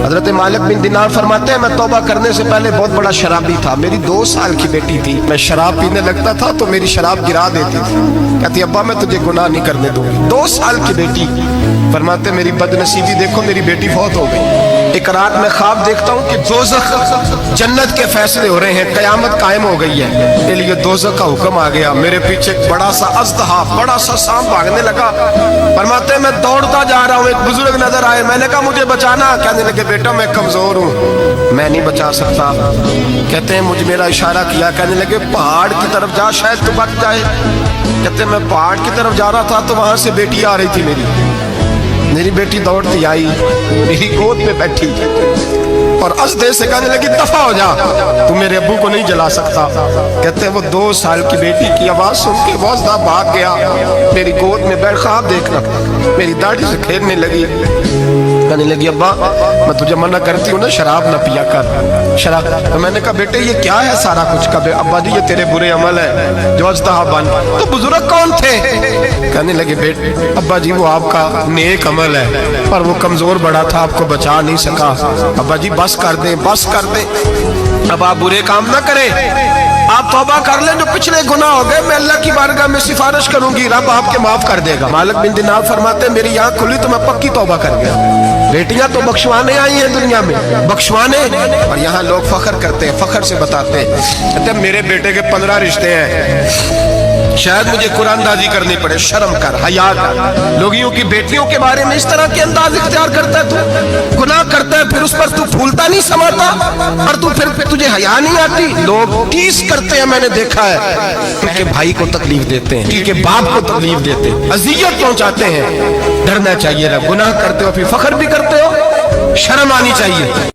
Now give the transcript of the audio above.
حضرت مالک بن دینار فرماتے ہیں میں توبہ کرنے سے پہلے بہت بڑا شرابی تھا، میری 2 سال کی بیٹی تھی، میں شراب پینے لگتا تھا تو میری شراب گرا دیتی تھی، کہتی ابا میں تجھے گناہ نہیں کرنے دوں گی۔ 2 سال کی بیٹی، فرماتے میری بد نصیبی دیکھو میری بیٹی فوت ہو گئی۔ ایک رات میں خواب دیکھتا ہوں کہ دوزخ جنت کے فیصلے ہو رہے ہیں، قیامت قائم ہو گئی ہے، میرے لیے دوزخ کا حکم آ گیا۔ میرے پیچھے ایک بڑا سا اژدہا، بڑا سا سانپ بھاگنے لگا، فرماتے ہیں میں دوڑتا جا رہا ہوں، ایک بزرگ نظر آئے، میں نے کہا مجھے بچانا، کہنے لگے بیٹا میں کمزور ہوں، میں نہیں بچا سکتا۔ کہتے ہیں مجھے میرا اشارہ کیا، کہنے لگے پہاڑ کی طرف جا شاید تو بچ جائے۔ کہتے ہیں میں پہاڑ کی طرف جا رہا تھا تو وہاں سے بیٹی آ رہی تھی، میری بیٹی دوڑتی آئی، میری گود میں بیٹھی اور ازدے سے کہنے لگی دفع ہو جا، تو میرے ابو کو نہیں جلا سکتا۔ کہتے ہیں وہ 2 سال کی بیٹی کی آواز سن کے وہ ازدہ بھاگ گیا، میری گود میں بیٹھ خواب دیکھنا، میری داڑھی سے کھیلنے لگی، کہنے لگی ابا میں تجھے منع کرتی ہوں نا شراب نہ پیا کر شراب۔ تو میں نے کہا بیٹے یہ کیا ہے سارا کچھ؟ کبھی ابا جی یہ تیرے برے عمل ہے جو ازدہا بن۔ تو بزرگ کون تھے؟ کہنے لگے بیٹے ابا جی وہ آپ کا نیک عمل ہے پر وہ کمزور بڑا تھا، آپ کو بچا نہیں سکا۔ ابا جی بس کر دیں بس کر دیں، اب آپ برے کام نہ کریں، آپ توبہ کر لیں، جو پچھلے گناہ ہو گئے میں اللہ کی بارگاہ میں سفارش کروں گی، رب آپ کے معاف کر دے گا۔ مالک بن دینار فرماتے ہیں میری آنکھ کھلی تو میں پکی توبہ کر گیا۔ بیٹیاں تو بخشوانے آئی ہیں دنیا میں، بخشوانے، اور یہاں لوگ فخر کرتے ہیں، فخر سے بتاتے ہیں، کہتے ہیں میرے بیٹے کے 15 رشتے ہیں، شاید مجھے قرآن دازی کرنی پڑے، شرم کر، حیا کر۔ لوگیوں کی بیٹیوں کے بارے میں اس طرح کے انداز اختیار کرتا ہے، تو گناہ کرتا ہے پھر اس پر تو پھولتا نہیں سماتا، اور تو پھر تجھے حیا نہیں آتی۔ لوگ ٹیس کرتے ہیں، میں نے دیکھا ہے، ان کے بھائی کو تکلیف دیتے ہیں، ان کے باپ کو تکلیف دیتے ہیں، اذیت پہنچاتے ہیں۔ ڈرنا چاہیے، گناہ کرتے ہو پھر فخر بھی کرتے ہو، شرم آنی چاہیے۔